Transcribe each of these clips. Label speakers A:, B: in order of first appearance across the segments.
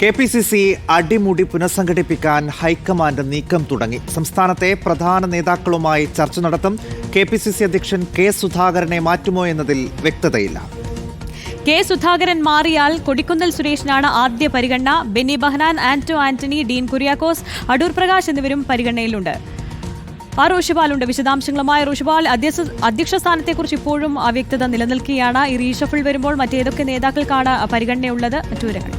A: KPCC അടിമുടി പുനഃസംഘടിപ്പിക്കാൻ high command നീക്കം തുടങ്ങി. സംസ്ഥാനത്തെ പ്രധാന നേതാക്കളുമായി ചർച്ച നടത്തും. KPCC അധ്യക്ഷൻ കെ സുധാകരനെ മാറ്റുമോ എന്നതിൽ വ്യക്തതയില്ല.
B: കെ സുധാകരൻ മാറിയാൽ കൊടിക്കുന്നിൽ സുരേഷിനാണ് ആദ്യ പരിഗണന. ബെന്നി ബെഹനാൻ, ആന്റോ ആന്റണി, ഡീൻ കുര്യാക്കോസ്, അടൂർ പ്രകാശ് എന്നിവരും പരിഗണനയിലുണ്ട്. റോഷിപാലുണ്ട് വിശദാംശങ്ങളുമായി. റോഷിപാൽ, അധ്യക്ഷ സ്ഥാനത്തെക്കുറിച്ച് ഇപ്പോഴും അവ്യക്തത നിലനിൽക്കുകയാണ്. ഈ റീഷഫിൾ വരുമ്പോൾ മറ്റേതൊക്കെ നേതാക്കൾക്കാണ് പരിഗണനയുള്ളത്? മറ്റൊരാൾ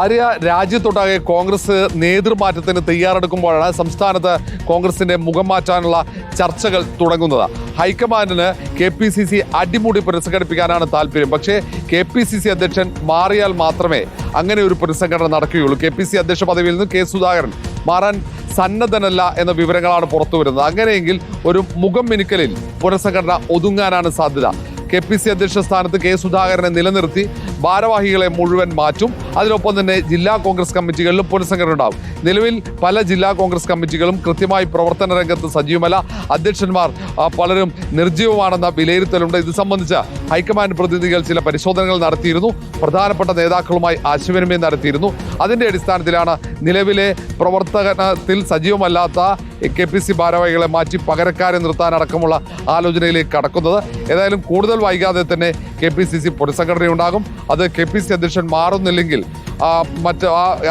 C: ആര്യ, രാജ്യത്തൊട്ടാകെ കോൺഗ്രസ് നേതൃമാറ്റത്തിന് തയ്യാറെടുക്കുമ്പോഴാണ് സംസ്ഥാനത്ത് കോൺഗ്രസിന്റെ മുഖം മാറ്റാനുള്ള ചർച്ചകൾ തുടങ്ങുന്നത്. ഹൈക്കമാൻഡിന് KPCC അടിമുടി പുനഃസംഘടിപ്പിക്കാനാണ് താല്പര്യം. പക്ഷേ KPCC അധ്യക്ഷൻ മാറിയാൽ മാത്രമേ അങ്ങനെ ഒരു പുനഃസംഘടന നടക്കുകയുള്ളൂ. KPCC അധ്യക്ഷ പദവിയിൽ നിന്ന് കെ സുധാകരൻ മാറാൻ സന്നദ്ധനല്ല എന്ന വിവരങ്ങളാണ് പുറത്തു വരുന്നത്. അങ്ങനെയെങ്കിൽ ഒരു മുഖം മിനുക്കലിൽ പുനഃസംഘടന ഒതുങ്ങാനാണ് സാധ്യത. KPCC അധ്യക്ഷ സ്ഥാനത്ത് കെ സുധാകരനെ നിലനിർത്തി ഭാരവാഹികളെ മുഴുവൻ മാറ്റും. അതിനൊപ്പം തന്നെ ജില്ലാ കോൺഗ്രസ് കമ്മിറ്റികളിലും പുനഃസംഘടന ഉണ്ടാവും. നിലവിൽ പല ജില്ലാ കോൺഗ്രസ് കമ്മിറ്റികളും കൃത്യമായി പ്രവർത്തന രംഗത്ത് സജീവമല്ല. അധ്യക്ഷന്മാർ പലരും നിർജ്ജീവമാണെന്ന വിലയിരുത്തലുണ്ട്. ഇത് സംബന്ധിച്ച് ഹൈക്കമാൻഡ് പ്രതിനിധികൾ ചില പരിശോധനകൾ നടത്തിയിരുന്നു. പ്രധാനപ്പെട്ട നേതാക്കളുമായി ആശയവിനിമയം നടത്തിയിരുന്നു. അതിന്റെ അടിസ്ഥാനത്തിലാണ് നിലവിലെ പ്രവർത്തനത്തിൽ സജീവമല്ലാത്ത KPCC ഭാരവാഹികളെ മാറ്റി പകരക്കാരെ നിർത്താനടക്കമുള്ള ആലോചനയിലേക്ക് കടക്കുന്നത്. ഏതായാലും കൂടുതൽ വൈകാതെ തന്നെ KPCC പുനഃസംഘടനയുണ്ടാകും. അത് KPCC അധ്യക്ഷൻ മാറുന്നില്ലെങ്കിൽ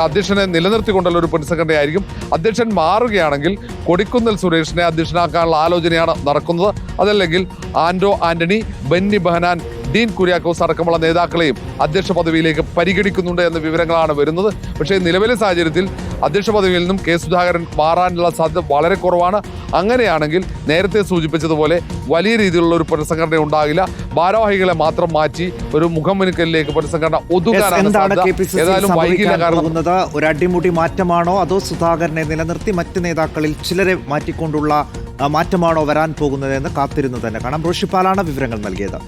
C: അധ്യക്ഷനെ നിലനിർത്തിക്കൊണ്ടുള്ള ഒരു പുനഃസംഘടനയായിരിക്കും. അധ്യക്ഷൻ മാറുകയാണെങ്കിൽ കൊടിക്കുന്നിൽ സുരേഷിനെ അധ്യക്ഷനാക്കാനുള്ള ആലോചനയാണ് നടക്കുന്നത്. അതല്ലെങ്കിൽ ആന്റോ ആന്റണി, ബെന്നി ബെഹനാൻ, ഡീൻ കുര്യാക്കോസ് അടക്കമുള്ള നേതാക്കളെയും അധ്യക്ഷ പദവിയിലേക്ക് പരിഗണിക്കുന്നുണ്ട് എന്ന വിവരങ്ങളാണ് വരുന്നത്. പക്ഷേ നിലവിലെ സാഹചര്യത്തിൽ അധ്യക്ഷ പദവിയിൽ നിന്നും കെ സുധാകരൻ മാറാനുള്ള സാധ്യത വളരെ കുറവാണ്. അങ്ങനെയാണെങ്കിൽ നേരത്തെ സൂചിപ്പിച്ചതുപോലെ വലിയ രീതിയിലുള്ള ഒരു പുനഃസംഘടന ഉണ്ടാകില്ല. ഭാരവാഹികളെ മാത്രം മാറ്റി ഒരു മുഖമുനുക്കലിലേക്ക് പുനഃസംഘടന ഒതുങ്ങാനാണ് സാധ്യത. ഏതായാലും വൈകില്ല. കാരണം
A: ഒരു അടിമുടി മാറ്റമാണോ അതോ സുധാകരനെ നിലനിർത്തി മറ്റ് നേതാക്കളിൽ ചിലരെ മാറ്റിക്കൊണ്ടുള്ള മാറ്റമാണോ വരാൻ പോകുന്നതെന്ന് കാത്തിരുന്നു തന്നെ കാണാം. റോഷിപാലാണ് വിവരങ്ങൾ നൽകിയത്.